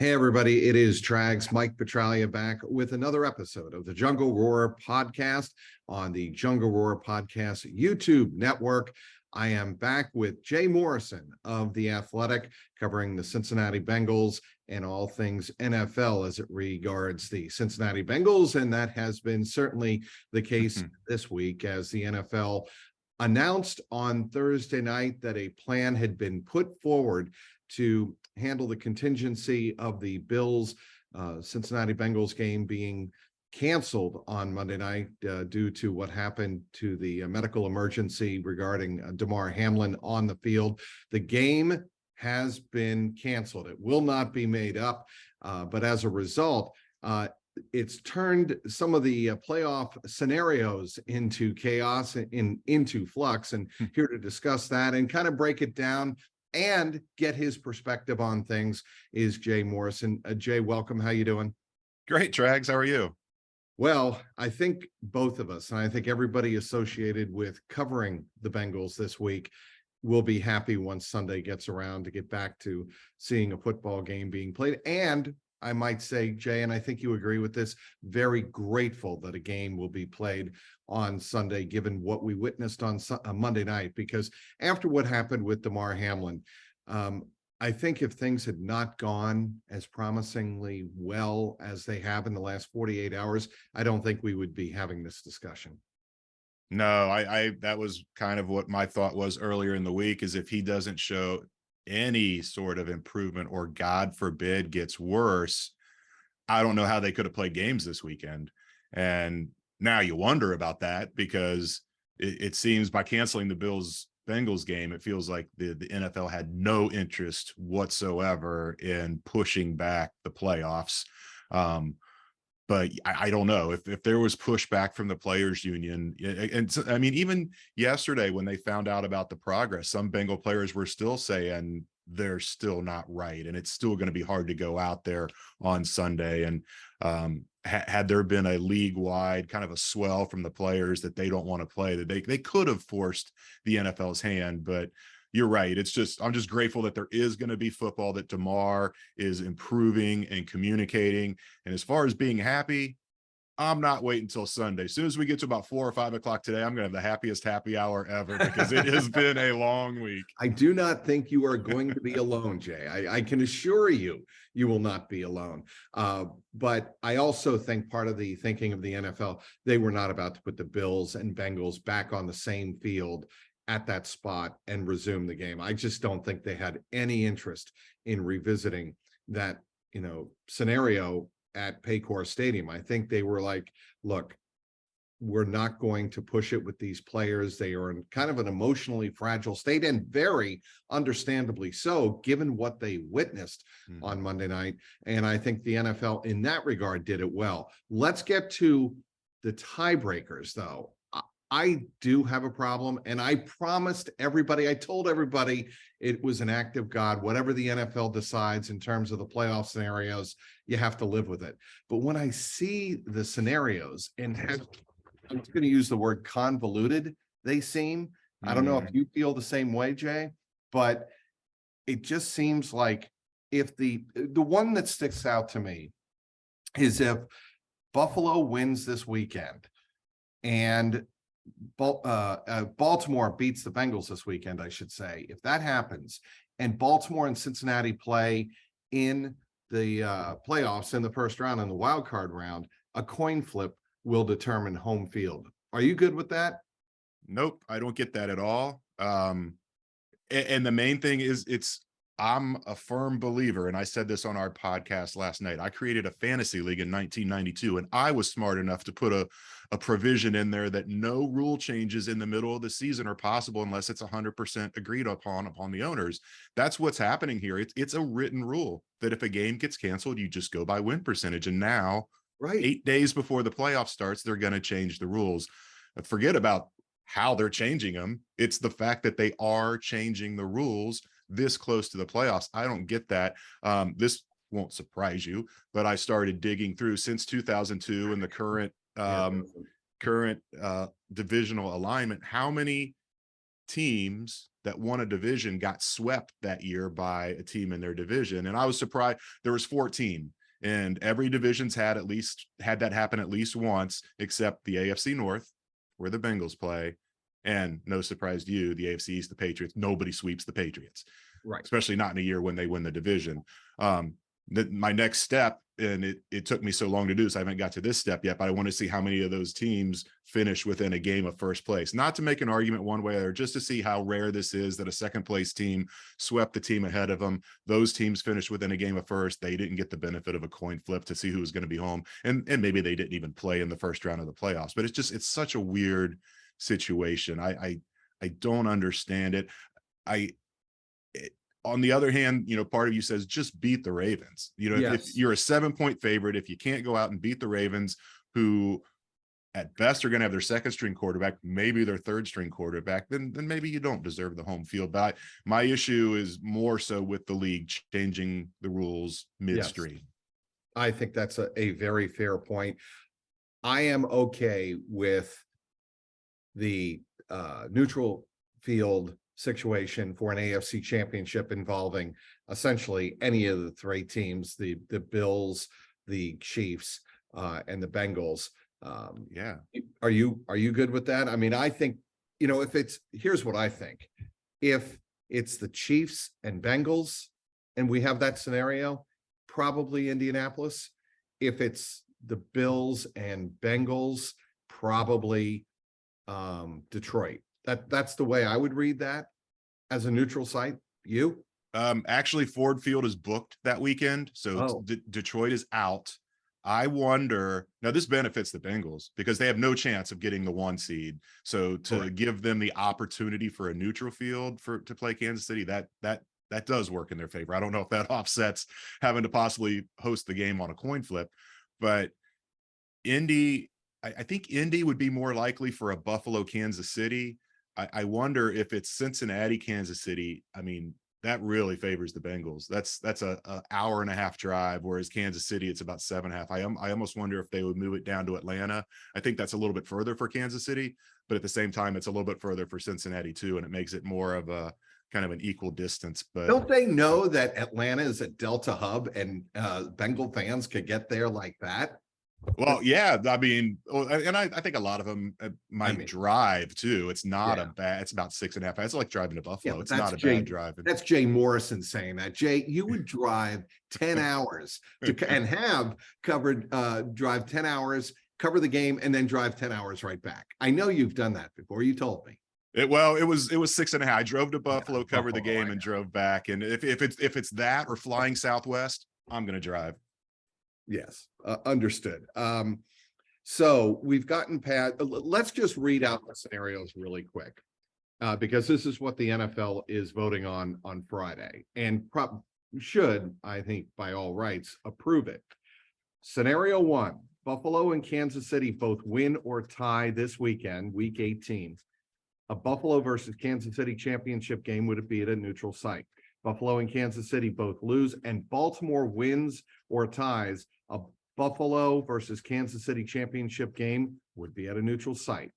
Hey, everybody, it is Trags, Mike Petralia back with another episode of the JungleRoar podcast on the JungleRoar podcast YouTube network. I am back with Jay Morrison of The Athletic, covering the Cincinnati Bengals and all things NFL as it regards the Cincinnati Bengals. And that has been certainly the case this week as the NFL announced on Thursday night that a plan had been put forward to handle the contingency of the Bills Cincinnati Bengals game being canceled on Monday night due to what happened to the medical emergency regarding Damar Hamlin on the field. The game has been canceled. It will not be made up, but as a result, it's turned some of the playoff scenarios into chaos and into flux. And here to discuss that and kind of break it down and get his perspective on things is Jay Morrison. Jay, welcome. How you doing? Great, Trags. How are you? Well, I think both of us, and I think everybody associated with covering the Bengals this week, will be happy once Sunday gets around to get back to seeing a football game being played. And I might say, Jay, and I think you agree with this, very grateful that a game will be played on Sunday, given what we witnessed on Monday night, because after what happened with Damar Hamlin, I think if things had not gone as promisingly well as they have in the last 48 hours, I don't think we would be having this discussion. No, I that was kind of what my thought was earlier in the week, is if he doesn't show any sort of improvement or God forbid gets worse, I don't know how they could have played games this weekend. And now you wonder about that, because it seems by canceling the Bengals game, it feels like the NFL had no interest whatsoever in pushing back the playoffs. But I don't know if there was pushback from the players union. And so, I mean, even yesterday when they found out about the progress, some Bengal players were still saying they're still not right, and it's still going to be hard to go out there on Sunday. And had there been a league-wide kind of a swell from the players that they don't want to play, that they could have forced the NFL's hand. But you're right. I'm just grateful that there is going to be football, that Damar is improving and communicating. And as far as being happy, I'm not waiting until Sunday. As soon as we get to about 4 or 5 o'clock today, I'm going to have the happiest happy hour ever, because it has been a long week. I do not think you are going to be alone, Jay. I can assure you, you will not be alone. But I also think part of the thinking of the NFL, they were not about to put the Bills and Bengals back on the same field at that spot and resume the game. I just don't think they had any interest in revisiting that, scenario at Paycor Stadium. I think they were like, look, we're not going to push it with these players. They are in kind of an emotionally fragile state, and very understandably so, given what they witnessed on Monday night. And I think the NFL in that regard did it well. Let's get to the tiebreakers, though. I do have a problem, and I promised everybody, I told everybody it was an act of God. Whatever the NFL decides in terms of the playoff scenarios, you have to live with it. But when I see the scenarios, and I'm going to use the word convoluted, they seem, I don't know if you feel the same way, Jay, but it just seems like if the one that sticks out to me is if Buffalo wins this weekend and Baltimore beats the Bengals this weekend, I should say. If that happens and Baltimore and Cincinnati play in the playoffs in the first round, in the wild card round, a coin flip will determine home field. Are you good with that? Nope, I don't get that at all. And the main thing is, I'm a firm believer, and I said this on our podcast last night. I created a fantasy league in 1992, and I was smart enough to put a provision in there that no rule changes in the middle of the season are possible unless it's 100% agreed upon the owners. That's what's happening here. It's a written rule that if a game gets canceled, you just go by win percentage. And now, right, 8 days before the playoff starts, they're going to change the rules. Forget about how they're changing them. It's the fact that they are changing the rules this close to the playoffs. I don't get that. This won't surprise you, but I started digging through since 2002 and the current divisional alignment. How many teams that won a division got swept that year by a team in their division. And I was surprised. There was 14, and every division's had that happen at least once, except the AFC North, where the Bengals play. And no surprise to you, the AFC East, the Patriots, nobody sweeps the Patriots, Right. especially not in a year when they win the division. My next step, and it took me so long to do this, I haven't got to this step yet, but I want to see how many of those teams finish within a game of first place. Not to make an argument one way or other, just to see how rare this is that a second place team swept the team ahead of them. Those teams finished within a game of first. They didn't get the benefit of a coin flip to see who was going to be home. And maybe they didn't even play in the first round of the playoffs, but it's such a weird situation. I don't understand it. On the other hand, part of you says just beat the Ravens. If you're a 7-point favorite, if you can't go out and beat the Ravens, who at best are going to have their second string quarterback, maybe their third string quarterback, then maybe you don't deserve the home field. But my issue is more so with the league changing the rules midstream. Yes. I think that's a very fair point. I am okay with the neutral field situation for an AFC championship involving essentially any of the three teams, the Bills, the Chiefs, and the Bengals. Yeah. Are you good with that? I mean, I think, here's what I think. If it's the Chiefs and Bengals and we have that scenario, probably Indianapolis. If it's the Bills and Bengals, probably Detroit. That's the way I would read that as a neutral site. You? Actually, Ford Field is booked that weekend, so Detroit is out. I wonder, now this benefits the Bengals because they have no chance of getting the 1 seed. So to give them the opportunity for a neutral field to play Kansas City, that does work in their favor. I don't know if that offsets having to possibly host the game on a coin flip, but Indy, I think Indy would be more likely for a Buffalo, Kansas City. I wonder if it's Cincinnati, Kansas City. I mean, that really favors the Bengals. That's a hour and a half drive, whereas Kansas City, it's about 7.5. I almost wonder if they would move it down to Atlanta. I think that's a little bit further for Kansas City, but at the same time, it's a little bit further for Cincinnati too, and it makes it more of a kind of an equal distance. But don't they know that Atlanta is a Delta hub and Bengal fans could get there like that? Well, yeah, I mean, and I think a lot of them might drive too. It's not it's about 6.5 hours. It's like driving to Buffalo. It's not a bad drive. That's Jay Morrison saying that. Jay, you would drive 10 hours and have drive 10 hours, cover the game, and then drive 10 hours right back. I know you've done that before. You told me. It was 6.5. I drove to Buffalo, covered the game, and drove back. And if it's that or flying Southwest, I'm going to drive. Yes, understood. So we've gotten past, let's just read out the scenarios really quick, because this is what the NFL is voting on Friday and should, I think, by all rights, approve it. Scenario 1, Buffalo and Kansas City both win or tie this weekend, week 18. A Buffalo versus Kansas City championship game would be at a neutral site. Buffalo and Kansas City both lose, and Baltimore wins or ties. A Buffalo versus Kansas City championship game would be at a neutral site.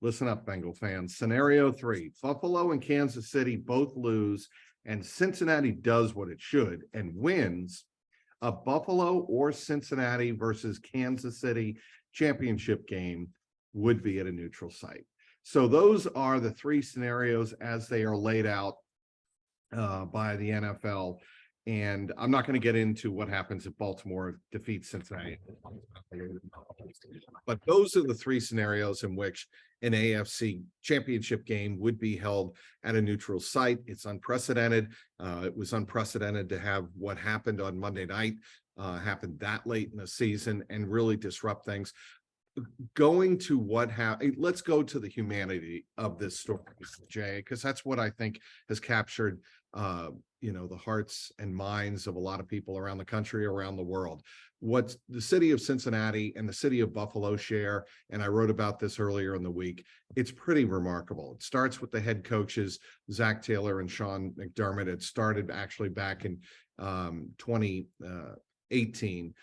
Listen up, Bengal fans. Scenario 3, Buffalo and Kansas City both lose, and Cincinnati does what it should and wins. A Buffalo or Cincinnati versus Kansas City championship game would be at a neutral site. So those are the 3 scenarios as they are laid out by the NFL. And I'm not going to get into what happens if Baltimore defeats Cincinnati. But those are the 3 scenarios in which an AFC championship game would be held at a neutral site. It's unprecedented. It was unprecedented to have what happened on Monday night happen that late in the season and really disrupt things. Going to what happened, let's go to the humanity of this story, Jay, because that's what I think has captured the hearts and minds of a lot of people around the country, around the world. What the city of Cincinnati and the city of Buffalo share, and I wrote about this earlier in the week, it's pretty remarkable. It starts with the head coaches, Zach Taylor and Sean McDermott. It started actually back in 2018.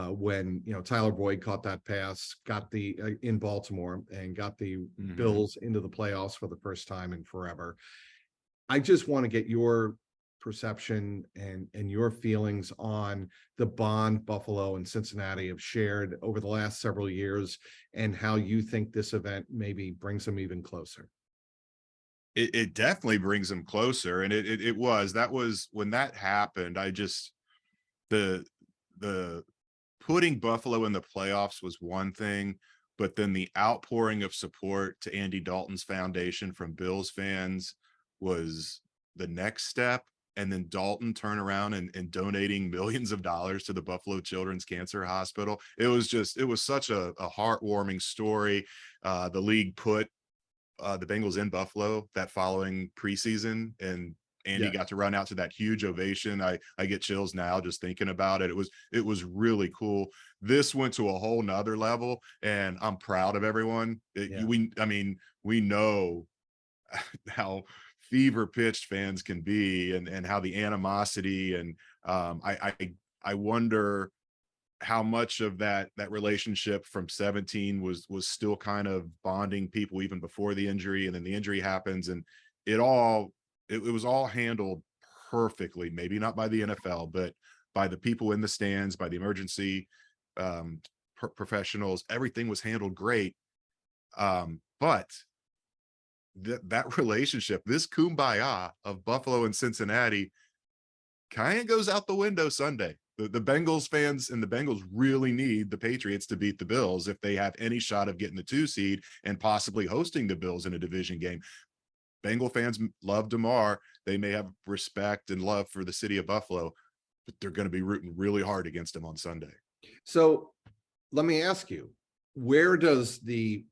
When Tyler Boyd caught that pass, got in Baltimore and got the Bills into the playoffs for the first time in forever. I just want to get your perception and your feelings on the bond Buffalo and Cincinnati have shared over the last several years, and how you think this event maybe brings them even closer. It definitely brings them closer, and that was when that happened. I just the putting Buffalo in the playoffs was one thing, but then the outpouring of support to Andy Dalton's foundation from Bills fans was the next step. And then Dalton turn around and donating millions of dollars to the Buffalo Children's Cancer Hospital. It was such a heartwarming story. The league put the Bengals in Buffalo that following preseason, and Andy Yeah. got to run out to that huge ovation. I get chills now just thinking about it. It was really cool. This went to a whole nother level, and I'm proud of everyone. Yeah. I mean, we know how fever pitched fans can be, and how the animosity, and I wonder how much of that relationship from 17 was still kind of bonding people even before the injury, and then the injury happens, and it was all handled perfectly, maybe not by the NFL, but by the people in the stands, by the emergency professionals. Everything was handled great. But that relationship, this kumbaya of Buffalo and Cincinnati, kind of goes out the window Sunday. The Bengals fans and the Bengals really need the Patriots to beat the Bills if they have any shot of getting the 2 seed and possibly hosting the Bills in a division game. Bengal fans love Damar. They may have respect and love for the city of Buffalo, but they're going to be rooting really hard against him on Sunday. So let me ask you, where does the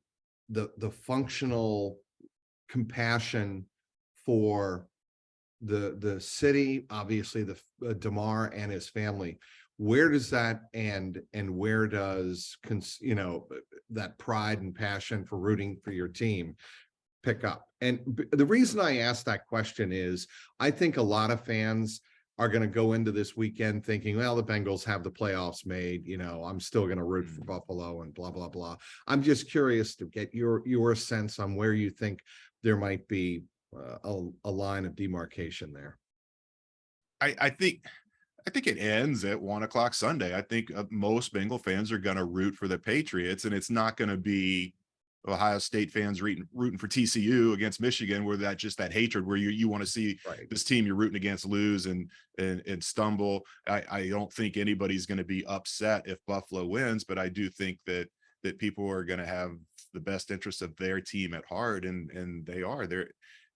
functional compassion for the city, obviously the Damar and his family, where does that end, and where does that pride and passion for rooting for your team pick up? And the reason I asked that question is I think a lot of fans are going to go into this weekend thinking, well, the Bengals have the playoffs made, I'm still going to root for Buffalo and blah, blah, blah. I'm just curious to get your sense on where you think there might be a line of demarcation there. I think it ends at 1 o'clock Sunday. I think most Bengal fans are going to root for the Patriots, and it's not going to be Ohio State fans rooting for TCU against Michigan, where that hatred, where you want to see this team you're rooting against lose and stumble. I don't think anybody's going to be upset if Buffalo wins, but I do think that people are going to have the best interest of their team at heart, and they're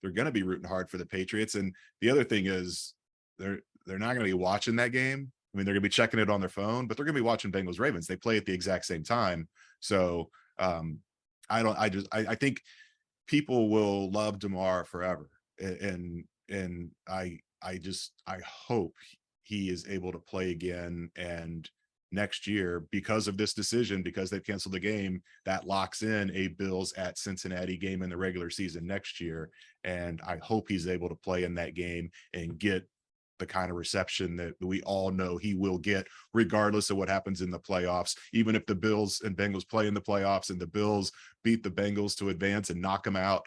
going to be rooting hard for the Patriots. And the other thing is they're not going to be watching that game. I mean, they're going to be checking it on their phone, but they're going to be watching Bengals Ravens. They play at the exact same time. So I think people will love Damar forever. And I hope he is able to play again. And next year, because of this decision, because they've canceled the game, that locks in a Bills at Cincinnati game in the regular season next year. And I hope he's able to play in that game and get the kind of reception that we all know he will get, regardless of what happens in the playoffs. Even if the Bills and Bengals play in the playoffs and the Bills beat the Bengals to advance and knock them out,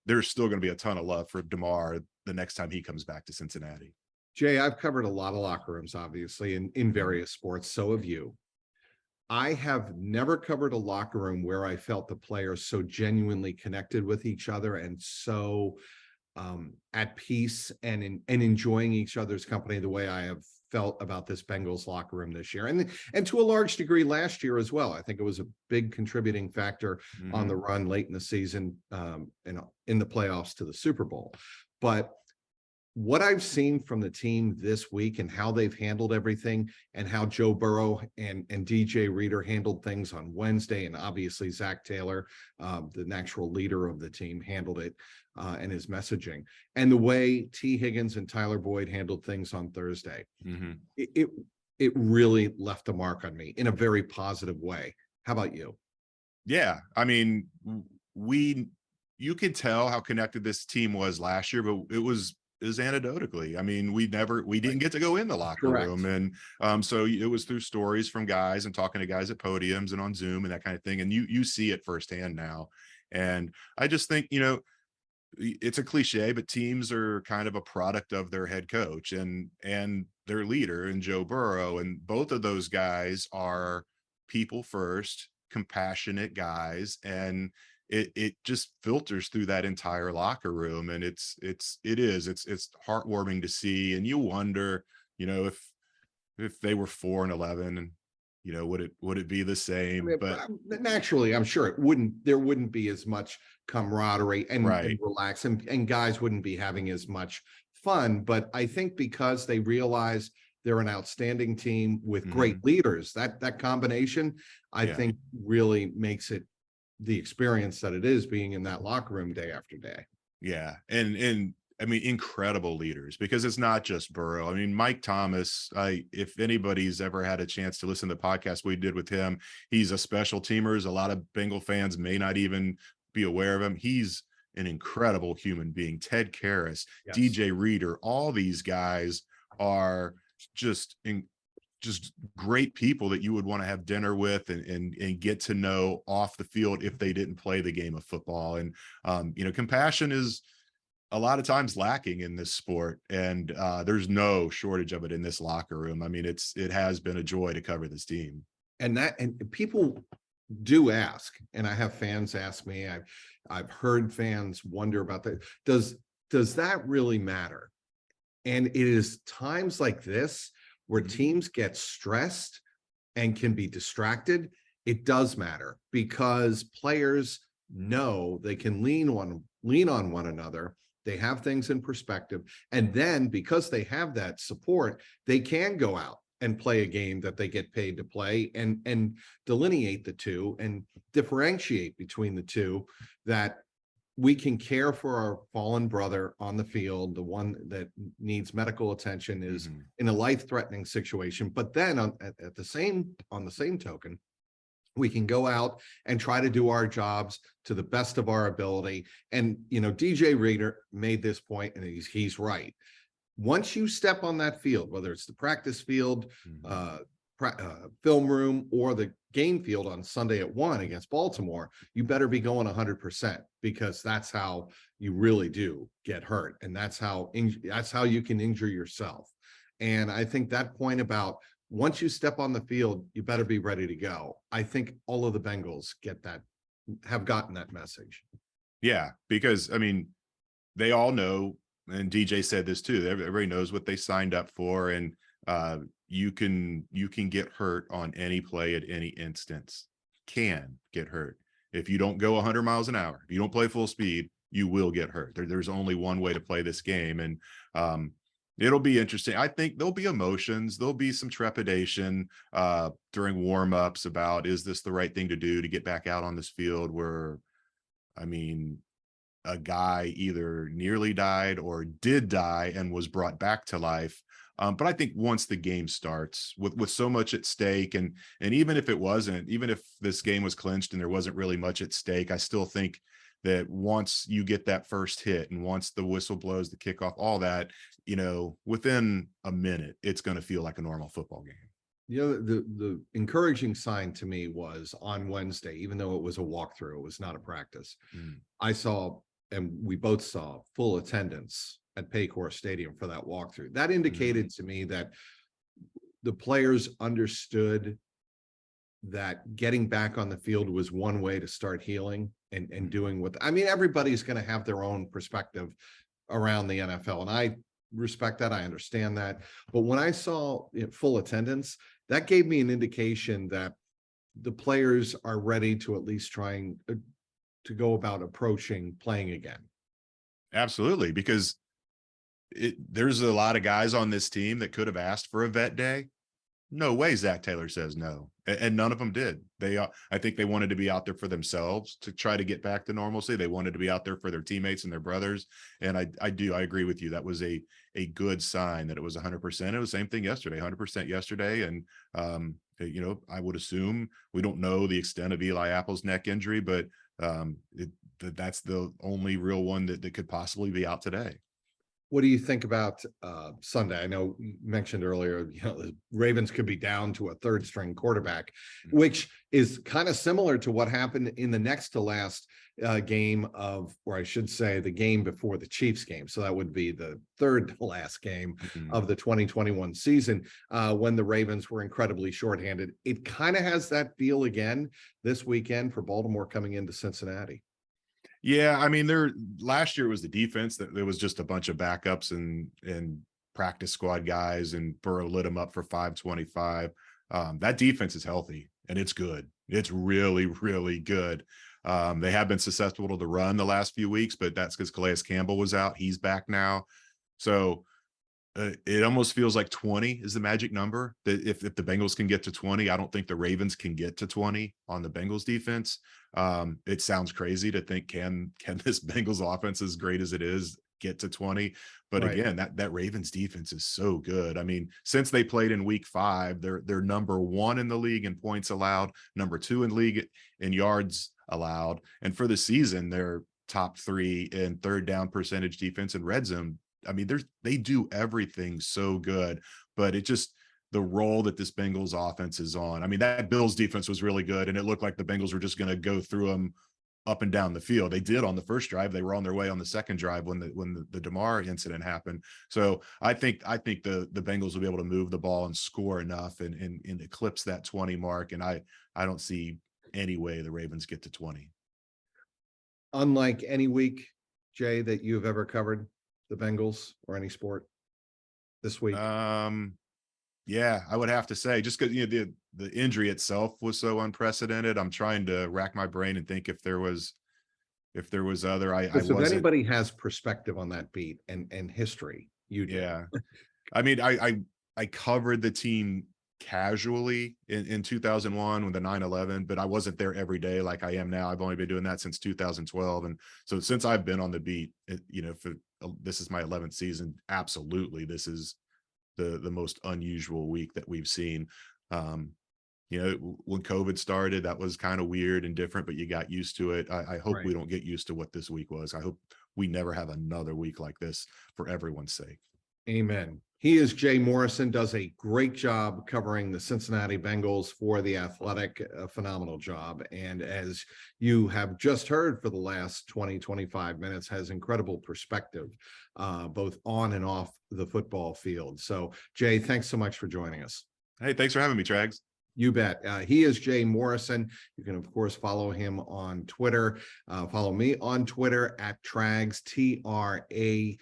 there's still going to be a ton of love for Damar the next time he comes back to Cincinnati. Jay, I've covered a lot of locker rooms, obviously, in various sports. So have you. I have never covered a locker room where I felt the players so genuinely connected with each other and so at peace and enjoying each other's company the way I have felt about this Bengals locker room this year, and to a large degree last year as well. I think it was a big contributing factor on the run late in the season, in the playoffs to the Super Bowl. But what I've seen from the team this week and how they've handled everything, and how Joe Burrow and DJ Reader handled things on Wednesday, and obviously Zach Taylor, the natural leader of the team, handled it, and his messaging, and the way T. Higgins and Tyler Boyd handled things on Thursday, it really left a mark on me in a very positive way. How about you? Yeah, I mean, you could tell how connected this team was last year, but it was anecdotally. I mean, we didn't get to go in the locker room, and so it was through stories from guys and talking to guys at podiums and on Zoom and that kind of thing, and you see it firsthand now. And I just think, it's a cliche, but teams are kind of a product of their head coach and their leader and Joe Burrow. And both of those guys are people first, compassionate guys. And it just filters through that entire locker room. And it's heartwarming to see. And you wonder, if they were 4-11, and would it be the I same? mean, But naturally, I'm sure there wouldn't be as much camaraderie and right. relax, and guys wouldn't be having as much fun. But I think because they realize they're an outstanding team with great Mhm. leaders, that combination, I Yeah. think really makes it the experience that it is being in that locker room day after day. Yeah, and I mean, incredible leaders, because it's not just Burrow. I mean, Mike Thomas, if anybody's ever had a chance to listen to the podcast we did with him, he's a special teamers. A lot of Bengal fans may not even be aware of him. He's an incredible human being. Ted Karras, Yes. DJ Reader, all these guys are just just great people that you would want to have dinner with and get to know off the field if they didn't play the game of football. And compassion is a lot of times lacking in this sport, and there's no shortage of it in this locker room. I mean, it has been a joy to cover this team. And people do ask, and I have fans ask me, I've heard fans wonder about that. Does that really matter? And it is times like this where Mhm. teams get stressed and can be distracted. It does matter because players know they can lean on one another. They have things in perspective. And then because they have that support, they can go out and play a game that they get paid to play, and delineate the two and differentiate between the two, that we can care for our fallen brother on the field. The one that needs medical attention is Mhm. in a life-threatening situation. But then on the same token, we can go out and try to do our jobs to the best of our ability. And DJ Reader made this point, and he's right. Once you step on that field, whether it's the practice field, Mhm. uh, film room, or the game field on Sunday at 1 against Baltimore, you better be going 100%, because that's how you really do get hurt, and that's how you can injure yourself. And I think that point about once you step on the field, you better be ready to go. I think all of the Bengals have gotten that message. Yeah, because I mean, they all know, and DJ said this too. Everybody knows what they signed up for, and you can get hurt on any play at any instance. Can get hurt if you don't go 100 miles an hour. If you don't play full speed, you will get hurt. There's only one way to play this game, and um, it'll be interesting. I think there'll be emotions. There'll be some trepidation during warmups about, is this the right thing to do to get back out on this field where, I mean, a guy either nearly died or did die and was brought back to life. But I think once the game starts, with so much at stake, and even if it wasn't, even if this game was clinched and there wasn't really much at stake, I still think that once you get that first hit and once the whistle blows, the kickoff, all that, within a minute, it's going to feel like a normal football game. The encouraging sign to me was on Wednesday, even though it was a walkthrough, it was not a practice. Mm. I saw, and we both saw, full attendance at Paycor Stadium for that walkthrough. That indicated to me that the players understood that getting back on the field was one way to start healing and doing what, I mean, everybody's going to have their own perspective around the NFL. And I respect that. I understand that. But when I saw full attendance, that gave me an indication that the players are ready to at least trying to go about approaching playing again. Absolutely, because there's a lot of guys on this team that could have asked for a vet day. No way Zach Taylor says no. And none of them did. I think they wanted to be out there for themselves to try to get back to normalcy. They wanted to be out there for their teammates and their brothers. And I agree with you. That was a good sign that it was 100%. It was the same thing yesterday, 100% yesterday. And, I would assume, we don't know the extent of Eli Apple's neck injury, but that's the only real one that could possibly be out today. What do you think about Sunday? I know you mentioned earlier, the Ravens could be down to a third string quarterback, which is kind of similar to what happened in the next to last game of, or I should say, the game before the Chiefs game. So that would be the third to last game of the 2021 season when the Ravens were incredibly shorthanded. It kind of has that feel again this weekend for Baltimore coming into Cincinnati. Yeah, I mean, last year was the defense that there was just a bunch of backups and practice squad guys, and Burrow lit them up for 525. That defense is healthy and it's good. It's really, really good. They have been susceptible to the run the last few weeks, but that's because Calais Campbell was out. He's back now. So it almost feels like 20 is the magic number. That if the Bengals can get to 20, I don't think the Ravens can get to 20 on the Bengals defense. It sounds crazy to think, can this Bengals offense, as great as it is, get to 20? But Right. again, that Ravens defense is so good. I mean, since they played in week 5, they're number 1 in the league in points allowed, number 2 in league in yards allowed, and for the season, they're top 3 in third down percentage defense and red zone. I mean, they do everything so good, but it just, the role that this Bengals offense is on. I mean, that Bills defense was really good, and it looked like the Bengals were just going to go through them up and down the field. They did on the first drive. They were on their way on the second drive when the Damar incident happened. So I think the Bengals will be able to move the ball and score enough and eclipse that 20 mark. And I don't see any way the Ravens get to 20. Unlike any week, Jay, that you've ever covered the Bengals or any sport this week. Yeah, I would have to say, just because the injury itself was so unprecedented. I'm trying to rack my brain and think if there was other. I If wasn't. anybody has perspective on that beat and history, you do. Yeah, I mean, I covered the team casually in 2001 with the 9/11, but I wasn't there every day like I am now. I've only been doing that since 2012, and so since I've been on the beat, this is my 11th season. Absolutely, this is the most unusual week that we've seen. When COVID started, that was kind of weird and different, but you got used to it. I hope Right. we don't get used to what this week was. I hope we never have another week like this for everyone's sake. Amen. He is Jay Morrison, does a great job covering the Cincinnati Bengals for The Athletic, a phenomenal job. And as you have just heard for the last 25 minutes, has incredible perspective, both on and off the football field. So Jay, thanks so much for joining us. Hey, thanks for having me, Trags. You bet. He is Jay Morrison. You can, of course, follow him on Twitter. Follow me on Twitter at Trags, TRAGS.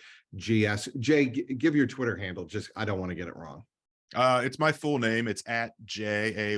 Jay, give your Twitter handle. Just, I don't want to get it wrong. It's my full name. It's at JAY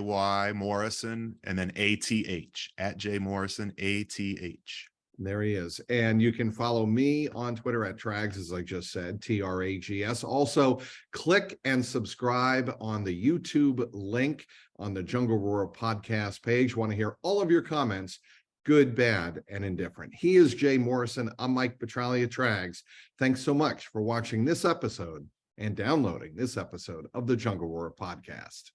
Morrison and then ATH, at Jay Morrison, ATH. There he is. And you can follow me on Twitter at Trags, as I just said, TRAGS. Also, click and subscribe on the YouTube link on the JungleRoar podcast page. Want to hear all of your comments, good, bad, and indifferent. He is Jay Morrison. I'm Mike Petralia, Trags. Thanks so much for watching this episode and downloading this episode of the JungleRoar podcast.